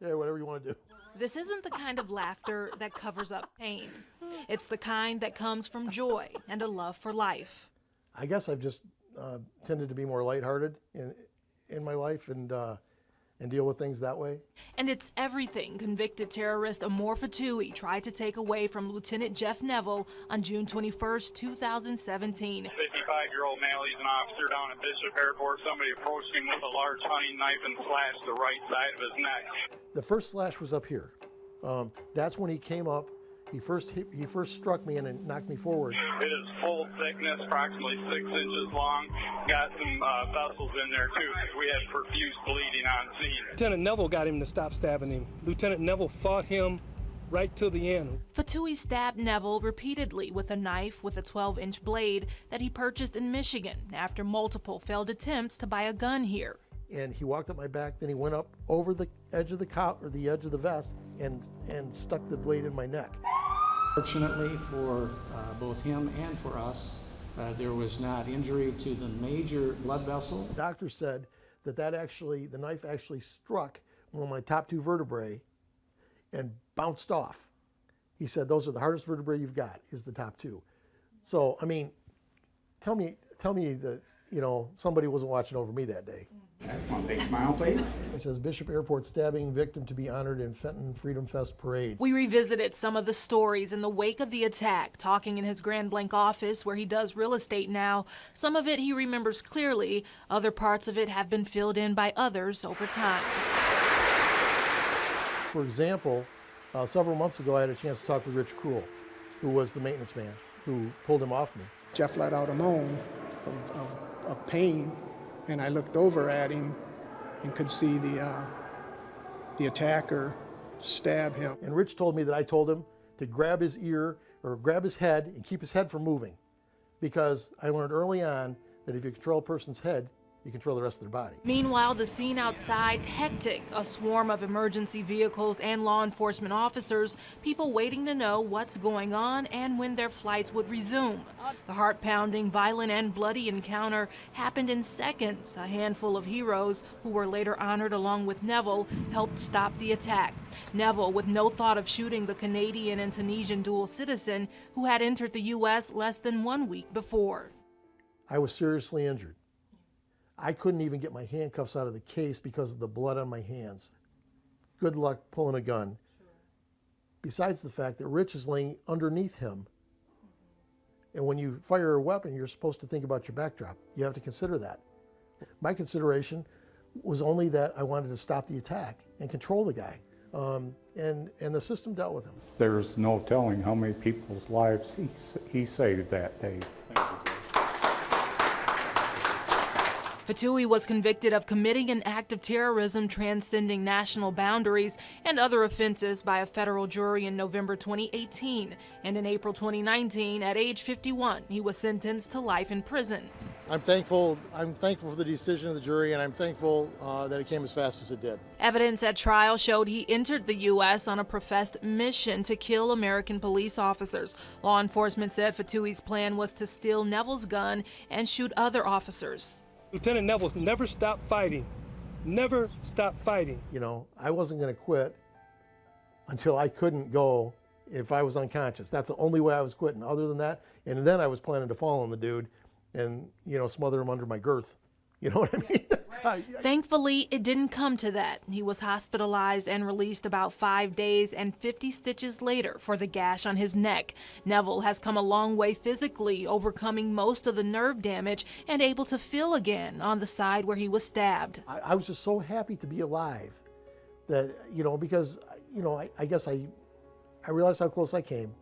Yeah, whatever you want to do. This isn't the kind of laughter that covers up pain. It's the kind that comes from joy and a love for life. I guess I've just tended to be more lighthearted in my life and deal with things that way. And it's everything convicted terrorist Amor Ftouhi tried to take away from Lieutenant Jeff Neville on June 21st, 2017. 55-year-old male, he's an officer down at Bishop Airport. Somebody approached him with a large hunting knife and slashed the right side of his neck. The first slash was up here. That's when he came up. He first struck me and then knocked me forward. It is full thickness, approximately 6 inches long. Got some vessels in there too. We had profuse bleeding on scene. Lieutenant Neville got him to stop stabbing him. Lieutenant Neville fought him right to the end. Ftouhi stabbed Neville repeatedly with a knife with a 12-inch blade that he purchased in Michigan after multiple failed attempts to buy a gun here. And he walked up my back, then he went up over the edge of the edge of the vest and stuck the blade in my neck. Fortunately for both him and for us, there was not injury to the major blood vessel. The doctor said that the knife actually struck one of my top 2 vertebrae and bounced off. He said those are the hardest vertebrae you've got, is the top 2. So, I mean, tell me that, you know, somebody wasn't watching over me that day. Excellent. Big smile, please. It says Bishop Airport stabbing victim to be honored in Fenton Freedom Fest parade. We revisited some of the stories in the wake of the attack, talking in his Grand Blanc office where he does real estate now. Some of it he remembers clearly. Other parts of it have been filled in by others over time. For example, several months ago I had a chance to talk with Rich Krull, who was the maintenance man who pulled him off me. Jeff let out a moan of pain, and I looked over at him and could see the attacker stab him. And Rich told me that I told him to grab his ear or grab his head and keep his head from moving, because I learned early on that if you control a person's head, you control the rest of their body. Meanwhile, the scene outside, hectic. A swarm of emergency vehicles and law enforcement officers, people waiting to know what's going on and when their flights would resume. The heart-pounding, violent, and bloody encounter happened in seconds. A handful of heroes, who were later honored along with Neville, helped stop the attack. Neville, with no thought of shooting the Canadian and Tunisian dual citizen who had entered the U.S. less than 1 week before. I was seriously injured. I couldn't even get my handcuffs out of the case because of the blood on my hands. Good luck pulling a gun. Sure. Besides the fact that Rich is laying underneath him. And when you fire a weapon, you're supposed to think about your backdrop. You have to consider that. My consideration was only that I wanted to stop the attack and control the guy. And the system dealt with him. There's no telling how many people's lives he saved that day. Thank you. Ftouhi was convicted of committing an act of terrorism transcending national boundaries and other offenses by a federal jury in November 2018. And in April 2019, at age 51, he was sentenced to life in prison. I'm thankful for the decision of the jury, and I'm thankful that it came as fast as it did. Evidence at trial showed he entered the U.S. on a professed mission to kill American police officers. Law enforcement said Ftouhi's plan was to steal Neville's gun and shoot other officers. Lieutenant Neville never stopped fighting. Never stopped fighting. You know, I wasn't going to quit until I couldn't go if I was unconscious. That's the only way I was quitting. Other than that, and then I was planning to fall on the dude and, you know, smother him under my girth. You know what I mean? Thankfully, it didn't come to that. He was hospitalized and released about 5 days and 50 stitches later for the gash on his neck. Neville has come a long way physically, overcoming most of the nerve damage and able to feel again on the side where he was stabbed. I was just so happy to be alive that, you know, because, you know, I guess I realized how close I came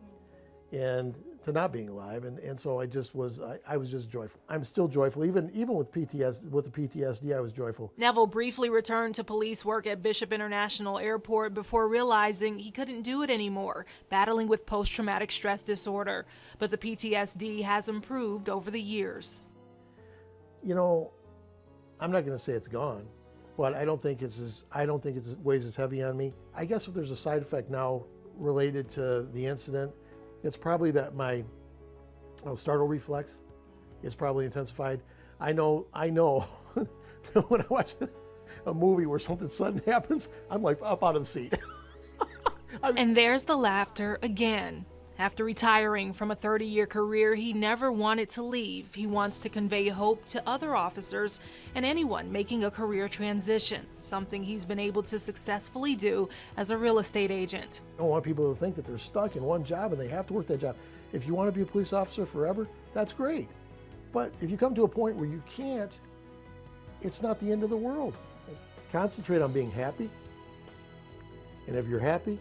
and to not being alive, and so I was just joyful. I'm still joyful, even with the PTSD, I was joyful. Neville briefly returned to police work at Bishop International Airport before realizing he couldn't do it anymore, battling with post-traumatic stress disorder. But the PTSD has improved over the years. You know, I'm not going to say it's gone, but I don't think it weighs as heavy on me. I guess if there's a side effect now related to the incident, it's probably that my startle reflex is probably intensified. I know when I watch a movie where something sudden happens, I'm like up out of the seat. And there's the laughter again. After retiring from a 30-year career he never wanted to leave, he wants to convey hope to other officers and anyone making a career transition, something he's been able to successfully do as a real estate agent. I don't want people to think that they're stuck in one job and they have to work that job. If you want to be a police officer forever, that's great. But if you come to a point where you can't, it's not the end of the world. Concentrate on being happy, and if you're happy,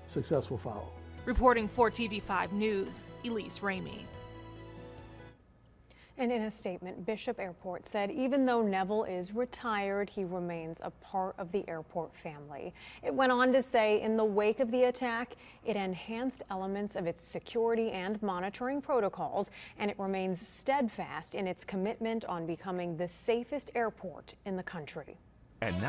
success will follow. Reporting for TV5 News, Elisse Ramey. And in a statement, Bishop Airport said even though Neville is retired, he remains a part of the airport family. It went on to say in the wake of the attack, it enhanced elements of its security and monitoring protocols, and it remains steadfast in its commitment on becoming the safest airport in the country. And now